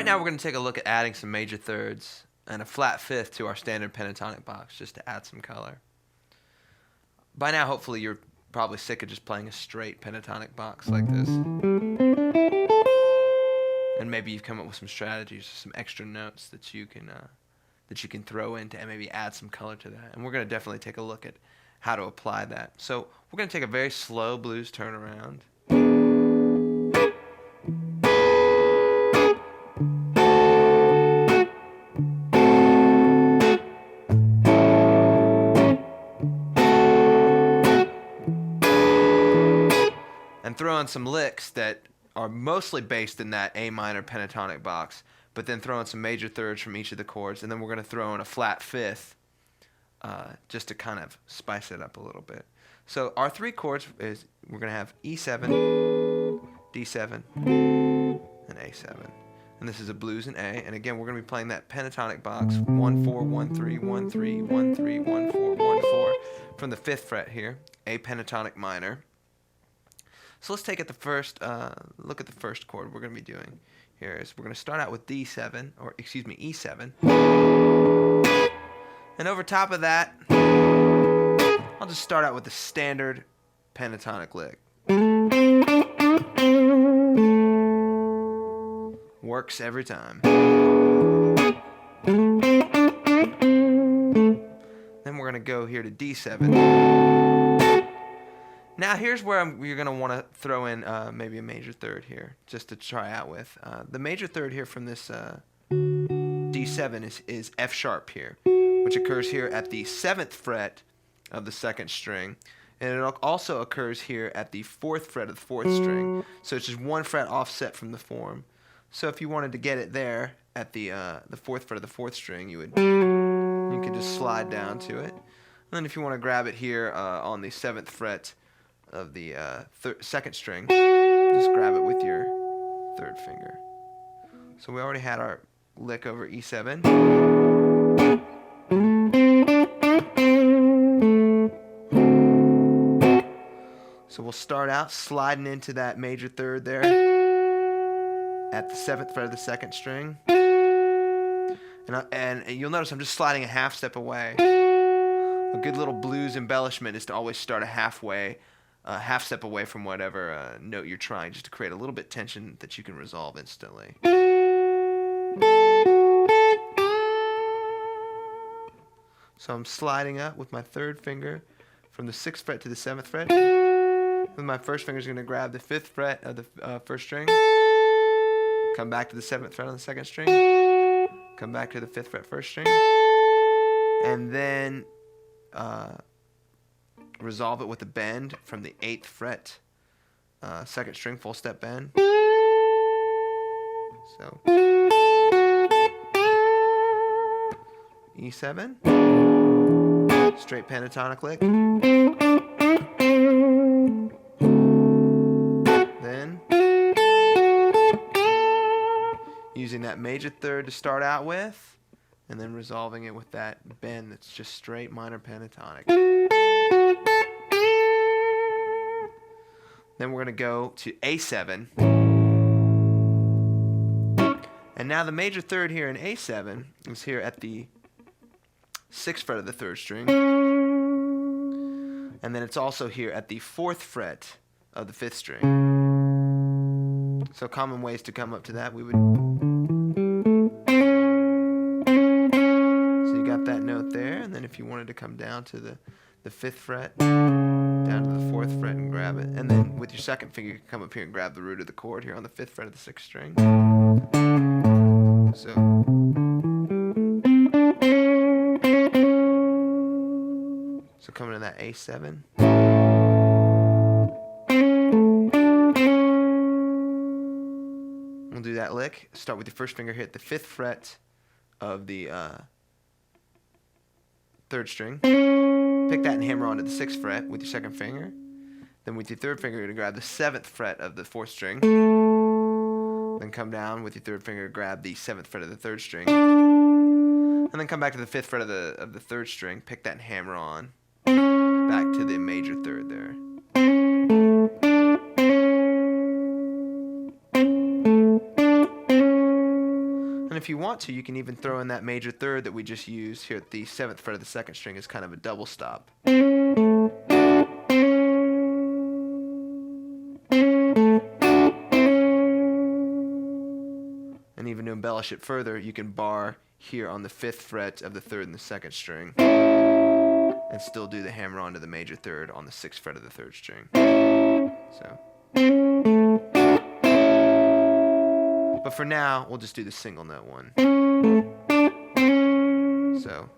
right now we're going to take a look at adding some major thirds and a flat fifth to our standard pentatonic box just to add some color. By now, hopefully, you're probably sick of just playing a straight pentatonic box like this. And maybe you've come up with some strategies, some extra notes that you can throw in to maybe add some color to that. And we're going to definitely take a look at how to apply that. So we're going to take a very slow blues turnaround. And throw in some licks that are mostly based in that A minor pentatonic box, but then throw in some major thirds from each of the chords, and then we're going to throw in a flat fifth just to kind of spice it up a little bit. So our three chords is we're going to have E7, D7, and A7. And this is a blues in A, and again we're going to be playing that pentatonic box 1 4 1 3 1 3 1 3 1 4 1 4 from the 5th fret here, A pentatonic minor. So let's take it the first look at the first chord we're going to be doing here. Is we're going to start out with D7, or excuse me, E7. And over top of that, I'll just start out with the standard pentatonic lick. Works every time. Then we're going to go here to D7. Now here's where you're going to want to throw in maybe a major third here, just to try out with. The major third here from this D7 is F sharp here, which occurs here at the 7th fret of the 2nd string, and it also occurs here at the 4th fret of the 4th string. So it's just 1 fret offset from the form. So if you wanted to get it there at the 4th fret of the 4th string, you could just slide down to it. And then if you want to grab it here on the 7th fret of the 2nd string, just grab it with your 3rd finger. So we already had our lick over E7. So we'll start out sliding into that major third there at the 7th fret of the 2nd string. And you'll notice I'm just sliding a half step away. A good little blues embellishment is to always start a half step away from whatever note you're trying, just to create a little bit tension that you can resolve instantly. So I'm sliding up with my 3rd finger from the 6th fret to the 7th fret. With my 1st finger is going to grab the 5th fret of the 1st string, come back to the 7th fret on the 2nd string, come back to the 5th fret 1st string, and then resolve it with a bend from the 8th fret, 2nd string, full step bend. So E7, straight pentatonic lick. Then using that major third to start out with, and then resolving it with that bend that's just straight minor pentatonic. Then we're going to go to A7. And now the major third here in A7 is here at the 6th fret of the 3rd string. And then it's also here at the 4th fret of the 5th string. So common ways to come up to that, we would... So you got that note there, and then if you wanted to come down to the 5th fret, down to the 4th fret and grab it, and then with your 2nd finger you can come up here and grab the root of the chord here on the 5th fret of the 6th string. So coming to that A7. We'll do that lick. Start with your 1st finger, hit the 5th fret of the 3rd string. Pick that and hammer onto the 6th fret with your 2nd finger. Then with your 3rd finger, you're going to grab the 7th fret of the 4th string. Then come down with your 3rd finger, grab the 7th fret of the 3rd string. And then come back to the 5th fret of the 3rd string, pick that and hammer on. Back to the major third there. if you want to, you can even throw in that major third that we just used here at the 7th fret of the 2nd string as kind of a double stop. And even to embellish it further, you can bar here on the 5th fret of the 3rd and the 2nd string and still do the hammer onto the major third on the 6th fret of the 3rd string. So, but for now, we'll just do the single note one. So.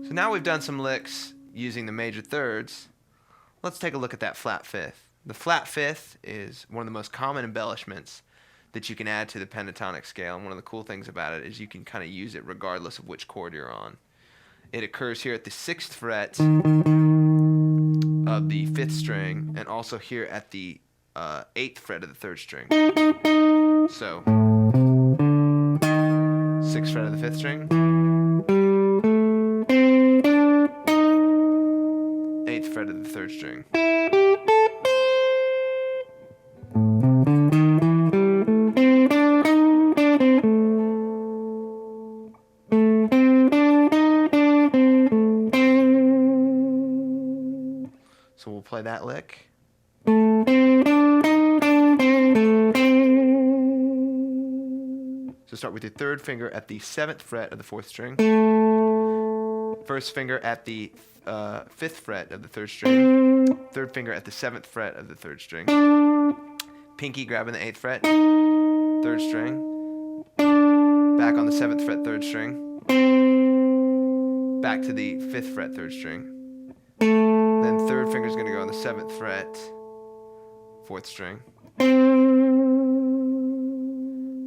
So now we've done some licks using the major thirds. Let's take a look at that flat fifth. The flat fifth is one of the most common embellishments that you can add to the pentatonic scale, and one of the cool things about it is you can kind of use it regardless of which chord you're on. It occurs here at the 6th fret of the 5th string, and also here at the 8th fret of the 3rd string. So, 6th fret of the 5th string, 8th fret of the 3rd string. So we'll play that lick. So start with your 3rd finger at the 7th fret of the 4th string. 1st finger at the 5th fret of the 3rd string. 3rd finger at the 7th fret of the 3rd string. Pinky grabbing the 8th fret, 3rd string. Back on the 7th fret, 3rd string. Back to the 5th fret, 3rd string. Then 3rd finger is going to go on the 7th fret, 4th string.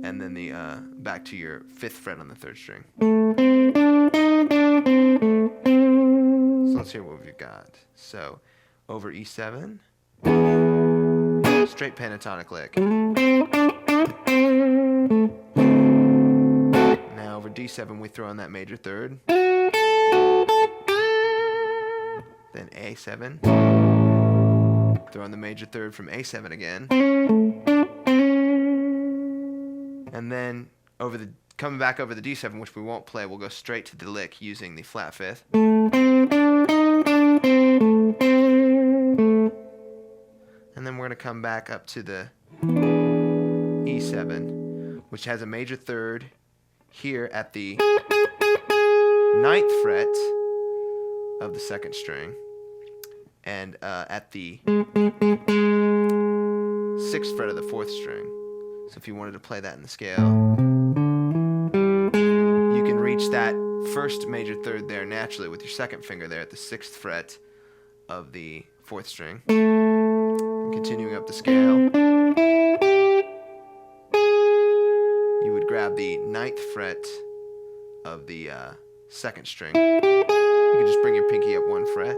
And then the back to your 5th fret on the 3rd string. So let's hear what we've got. So over E7, straight pentatonic lick. Now over D7 we throw in that major third. Then A7. Throw in the major third from A7 again. And then coming back over the D7, which we won't play, we'll go straight to the lick using the flat fifth. And then we're going to come back up to the E7, which has a major third here at the 9th fret of the 2nd string, and at the 6th fret of the 4th string. So if you wanted to play that in the scale, you can reach that first major third there naturally with your 2nd finger there at the 6th fret of the 4th string. And continuing up the scale, you would grab the 9th fret of the 2nd string. You can just bring your pinky up 1 fret.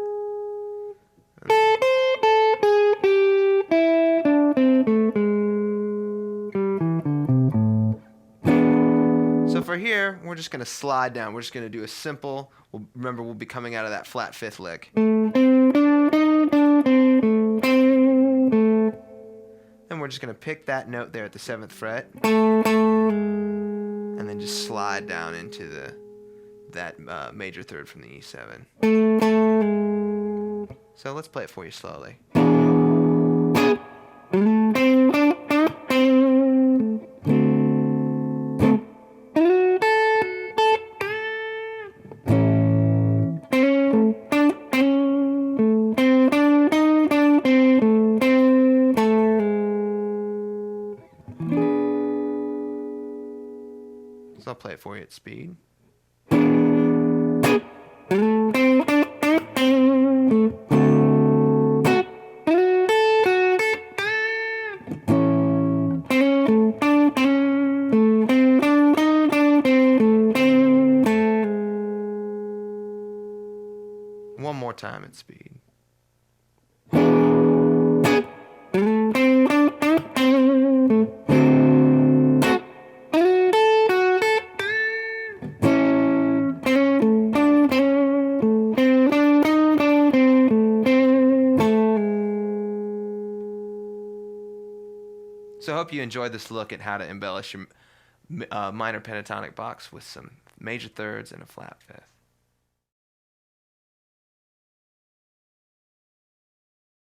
So for here, we're just going to slide down. We're just going to do a simple, remember we'll be coming out of that flat fifth lick. And we're just going to pick that note there at the 7th fret. And then just slide down into that major third from the E7. So let's play it for you slowly. So I'll play it for you at speed. one more time at speed. So I hope you enjoyed this look at how to embellish your minor pentatonic box with some major thirds and a flat fifth.